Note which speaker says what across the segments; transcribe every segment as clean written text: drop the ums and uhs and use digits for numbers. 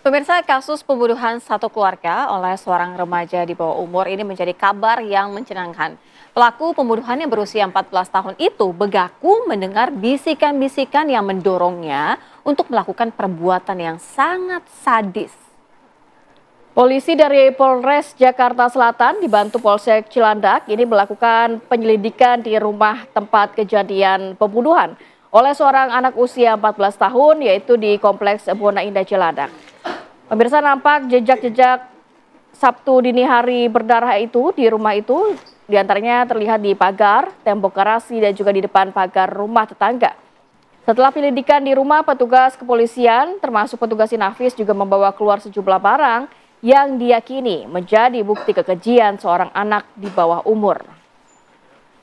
Speaker 1: Pemirsa, kasus pembunuhan satu keluarga oleh seorang remaja di bawah umur ini menjadi kabar yang menyenangkan. Pelaku pembunuhan yang berusia 14 tahun itu begaku mendengar bisikan-bisikan yang mendorongnya untuk melakukan perbuatan yang sangat sadis. Polisi dari Polres Jakarta Selatan dibantu Polsek Cilandak ini melakukan penyelidikan di rumah tempat kejadian pembunuhan oleh seorang anak usia 14 tahun yaitu di Kompleks Bona Indah Cilandak. Pemirsa, nampak jejak-jejak Sabtu dini hari berdarah itu di rumah itu, diantaranya terlihat di pagar, tembok garasi, dan juga di depan pagar rumah tetangga. Setelah penyelidikan di rumah, petugas kepolisian termasuk petugas Inafis juga membawa keluar sejumlah barang yang diyakini menjadi bukti kekejian seorang anak di bawah umur.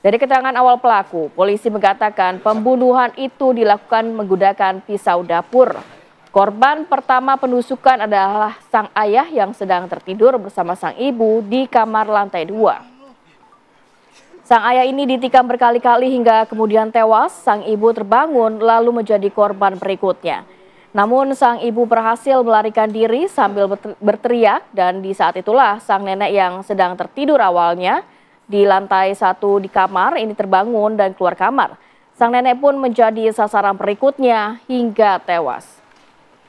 Speaker 1: Dari keterangan awal pelaku, polisi mengatakan pembunuhan itu dilakukan menggunakan pisau dapur. Korban pertama penusukan adalah sang ayah yang sedang tertidur bersama sang ibu di kamar lantai 2. Sang ayah ini ditikam berkali-kali hingga kemudian tewas. Sang ibu terbangun lalu menjadi korban berikutnya. Namun sang ibu berhasil melarikan diri sambil berteriak dan di saat itulah sang nenek yang sedang tertidur awalnya di lantai 1 di kamar ini terbangun dan keluar kamar. Sang nenek pun menjadi sasaran berikutnya hingga tewas.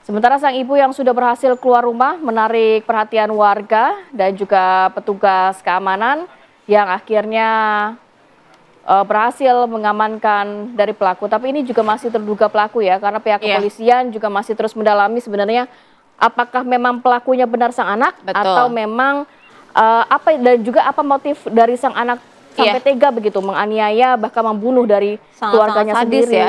Speaker 1: Sementara sang ibu yang sudah berhasil keluar rumah menarik perhatian warga dan juga petugas keamanan yang akhirnya berhasil mengamankan dari pelaku. Tapi ini juga masih terduga pelaku ya, karena pihak kepolisian juga masih terus mendalami sebenarnya apakah memang pelakunya benar sang anak atau memang dan juga apa motif dari sang anak sampai tega begitu menganiaya bahkan membunuh dari keluarganya sendiri.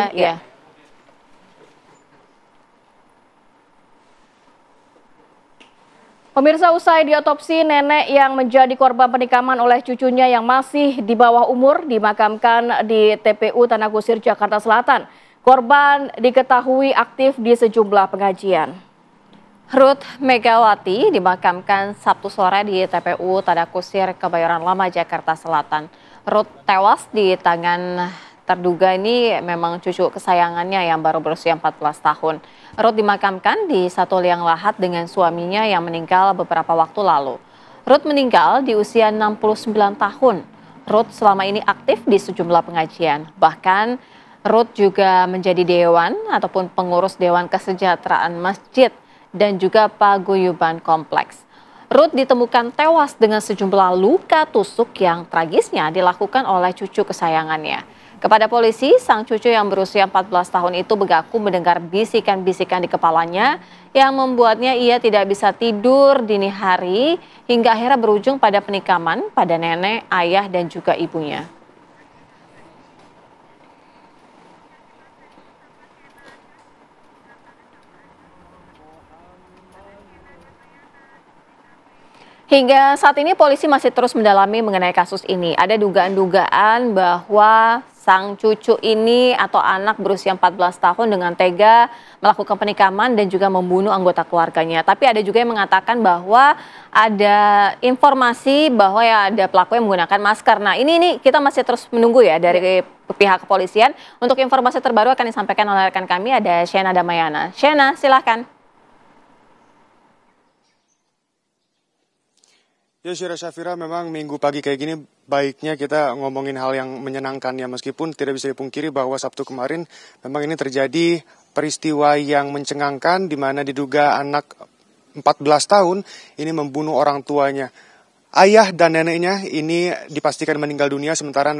Speaker 1: Pemirsa, usai diotopsi, nenek yang menjadi korban penikaman oleh cucunya yang masih di bawah umur dimakamkan di TPU Tanah Kusir, Jakarta Selatan. Korban diketahui aktif di sejumlah pengajian. Ruth Megawati dimakamkan Sabtu sore di TPU Tanah Kusir, Kebayoran Lama, Jakarta Selatan. Ruth tewas di tangan terduga ini memang cucu kesayangannya yang baru berusia 14 tahun. Ruth dimakamkan di satu liang lahat dengan suaminya yang meninggal beberapa waktu lalu. Ruth meninggal di usia 69 tahun. Ruth selama ini aktif di sejumlah pengajian. Bahkan Ruth juga menjadi dewan ataupun pengurus Dewan Kesejahteraan Masjid dan juga paguyuban kompleks. Ruth ditemukan tewas dengan sejumlah luka tusuk yang tragisnya dilakukan oleh cucu kesayangannya. Kepada polisi, sang cucu yang berusia 14 tahun itu mengaku mendengar bisikan-bisikan di kepalanya yang membuatnya ia tidak bisa tidur dini hari hingga akhirnya berujung pada penikaman pada nenek, ayah, dan juga ibunya. Hingga saat ini polisi masih terus mendalami mengenai kasus ini. Ada dugaan-dugaan bahwa sang cucu ini atau anak berusia 14 tahun dengan tega melakukan penikaman dan juga membunuh anggota keluarganya. Tapi ada juga yang mengatakan bahwa ada informasi bahwa ya ada pelaku yang menggunakan masker. Nah ini kita masih terus menunggu ya dari pihak kepolisian. Untuk informasi terbaru akan disampaikan oleh rekan kami, ada Shena Damayana. Shena, silahkan.
Speaker 2: Ya, Syafira, memang minggu pagi kayak gini baiknya kita ngomongin hal yang menyenangkan ya, meskipun tidak bisa dipungkiri bahwa Sabtu kemarin memang ini terjadi peristiwa yang mencengangkan di mana diduga anak 14 tahun ini membunuh orang tuanya. Ayah dan neneknya ini dipastikan meninggal dunia, sementara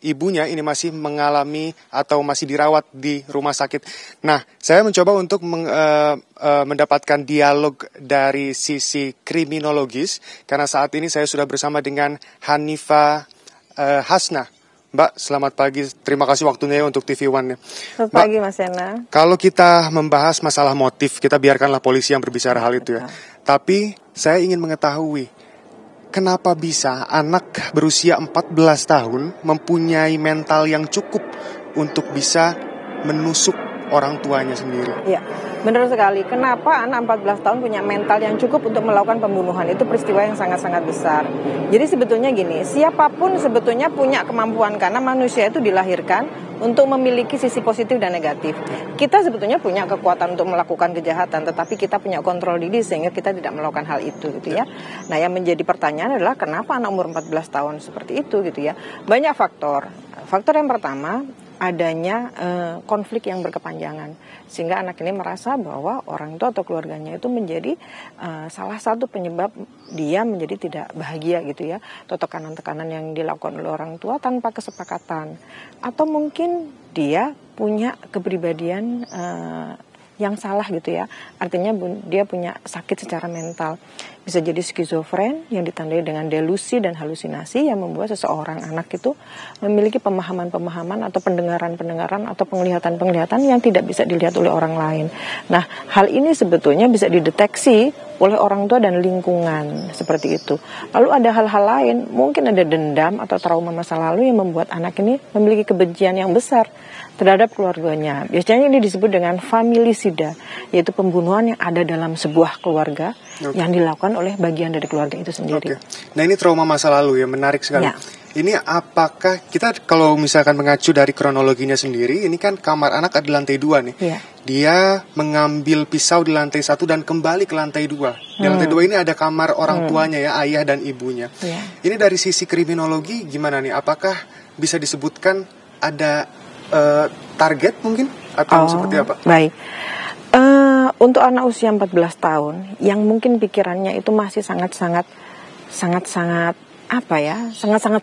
Speaker 2: ibunya ini masih mengalami atau masih dirawat di rumah sakit. Nah, saya mencoba untuk mendapatkan dialog dari sisi kriminologis, karena saat ini saya sudah bersama dengan Hanifa Hasna. Mbak, selamat pagi. Terima kasih waktunya untuk TV One.
Speaker 3: Selamat pagi, Mas Yana.
Speaker 2: Kalau kita membahas masalah motif, kita biarkanlah polisi yang berbicara hal itu ya. Tapi saya ingin mengetahui, kenapa bisa anak berusia 14 tahun mempunyai mental yang cukup untuk bisa menusuk orang tuanya sendiri?
Speaker 3: Iya, benar sekali. Kenapa anak 14 tahun punya mental yang cukup untuk melakukan pembunuhan? Itu peristiwa yang sangat-sangat besar. Jadi sebetulnya gini, siapapun sebetulnya punya kemampuan, karena manusia itu dilahirkan untuk memiliki sisi positif dan negatif. Kita sebetulnya punya kekuatan untuk melakukan kejahatan, tetapi kita punya kontrol diri sehingga kita tidak melakukan hal itu gitu ya. Nah, yang menjadi pertanyaan adalah kenapa anak umur 14 tahun seperti itu gitu ya. Banyak faktor. Faktor yang pertama, adanya konflik yang berkepanjangan sehingga anak ini merasa bahwa orang tua atau keluarganya itu menjadi salah satu penyebab dia menjadi tidak bahagia gitu ya, atau tekanan-tekanan yang dilakukan oleh orang tua tanpa kesepakatan, atau mungkin dia punya kepribadian yang salah gitu ya, artinya dia punya sakit secara mental, bisa jadi skizofren yang ditandai dengan delusi dan halusinasi yang membuat seseorang anak itu memiliki pemahaman-pemahaman atau pendengaran-pendengaran atau penglihatan-penglihatan yang tidak bisa dilihat oleh orang lain. Nah, hal ini sebetulnya bisa dideteksi oleh orang tua dan lingkungan seperti itu. Lalu ada hal-hal lain, mungkin ada dendam atau trauma masa lalu yang membuat anak ini memiliki kebencian yang besar terhadap keluarganya. Biasanya ini disebut dengan familisida, yaitu pembunuhan yang ada dalam sebuah keluarga yang dilakukan oleh bagian dari keluarga itu sendiri.
Speaker 2: Nah, ini trauma masa lalu ya, menarik sekali. Ya. Ini apakah kita kalau misalkan mengacu dari kronologinya sendiri, ini kan kamar anak ada di lantai 2 nih. Ya. Dia mengambil pisau di lantai 1 dan kembali ke lantai 2. Di lantai 2 ini ada kamar orang tuanya ya, ayah dan ibunya. Ya. Ini dari sisi kriminologi gimana nih? Apakah bisa disebutkan ada target mungkin atau seperti apa?
Speaker 3: Baik. Untuk anak usia 14 tahun yang mungkin pikirannya itu masih sangat-sangat sangat-sangat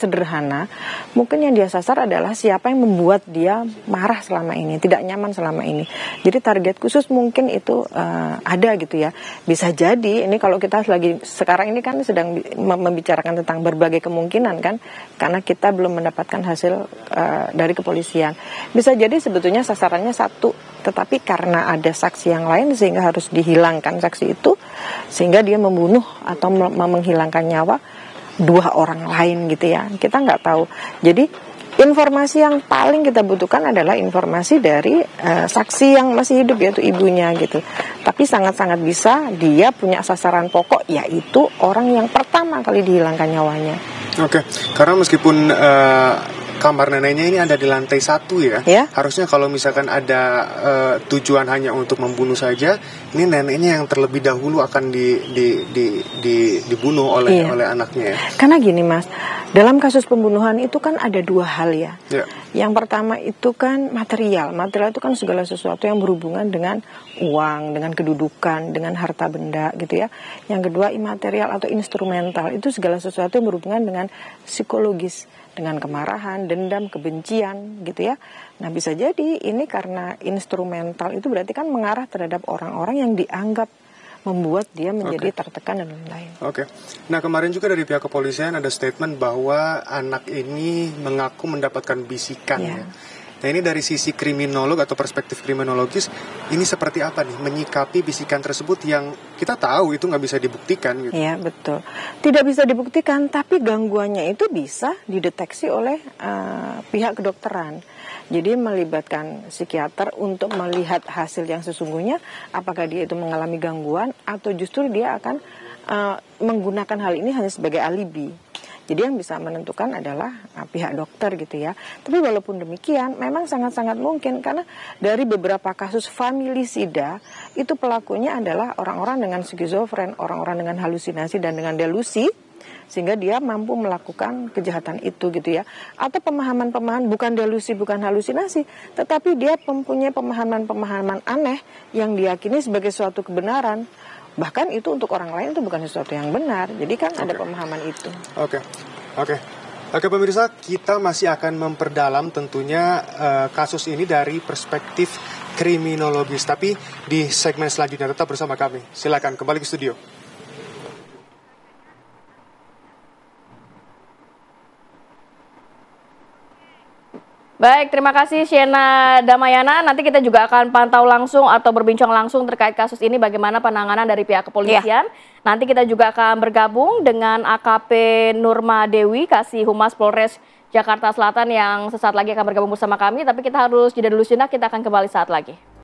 Speaker 3: sederhana, mungkin yang dia sasar adalah siapa yang membuat dia marah selama ini, tidak nyaman selama ini. Jadi target khusus mungkin itu ada gitu ya. Bisa jadi ini kalau kita lagi sekarang ini kan sedang membicarakan tentang berbagai kemungkinan kan, karena kita belum mendapatkan hasil dari kepolisian. Bisa jadi sebetulnya sasarannya satu, tetapi karena ada saksi yang lain sehingga harus dihilangkan saksi itu, sehingga dia membunuh atau menghilangkan nyawa 2 orang lain gitu ya, kita nggak tahu. Jadi informasi yang paling kita butuhkan adalah informasi dari saksi yang masih hidup, yaitu ibunya gitu. Tapi sangat-sangat bisa dia punya sasaran pokok, yaitu orang yang pertama kali dihilangkan nyawanya.
Speaker 2: Oke, karena meskipun kamar neneknya ini ada di lantai 1 ya. Harusnya kalau misalkan ada tujuan hanya untuk membunuh saja, ini neneknya yang terlebih dahulu akan dibunuh oleh anaknya ya.
Speaker 3: Karena gini Mas, dalam kasus pembunuhan itu kan ada 2 hal ya. Yang pertama itu kan material itu kan segala sesuatu yang berhubungan dengan uang, dengan kedudukan, dengan harta benda gitu ya. Yang kedua imaterial atau instrumental, itu segala sesuatu yang berhubungan dengan psikologis, dengan kemarahan, dendam, kebencian gitu ya. Nah, bisa jadi ini karena instrumental itu berarti kan mengarah terhadap orang-orang yang dianggap membuat dia menjadi tertekan dan lain-lain.
Speaker 2: Nah, kemarin juga dari pihak kepolisian ada statement bahwa anak ini mengaku mendapatkan bisikan ya. Nah, ini dari sisi kriminolog atau perspektif kriminologis, ini seperti apa nih menyikapi bisikan tersebut yang kita tahu itu nggak bisa dibuktikan gitu.
Speaker 3: Iya, betul. Tidak bisa dibuktikan, tapi gangguannya itu bisa dideteksi oleh pihak kedokteran. Jadi melibatkan psikiater untuk melihat hasil yang sesungguhnya, apakah dia itu mengalami gangguan atau justru dia akan menggunakan hal ini hanya sebagai alibi. Jadi yang bisa menentukan adalah pihak dokter gitu ya. Tapi walaupun demikian, memang sangat-sangat mungkin karena dari beberapa kasus familisida itu pelakunya adalah orang-orang dengan skizofren, orang-orang dengan halusinasi dan dengan delusi, sehingga dia mampu melakukan kejahatan itu gitu ya. Atau pemahaman-pemahaman bukan delusi, bukan halusinasi, tetapi dia mempunyai pemahaman-pemahaman aneh yang diyakini sebagai suatu kebenaran. Bahkan itu untuk orang lain itu bukan sesuatu yang benar. Jadi kan ada pemahaman itu.
Speaker 2: Oke pemirsa, kita masih akan memperdalam tentunya kasus ini dari perspektif kriminologis. Tapi di segmen selanjutnya tetap bersama kami. Silakan kembali ke studio.
Speaker 1: Baik, terima kasih Shena Damayana. Nanti kita juga akan pantau langsung atau berbincang langsung terkait kasus ini bagaimana penanganan dari pihak kepolisian. Nanti kita juga akan bergabung dengan AKP Nurma Dewi, Kasih Humas Polres Jakarta Selatan yang sesaat lagi akan bergabung bersama kami. Tapi kita harus jeda dulu sejenak, kita akan kembali saat lagi.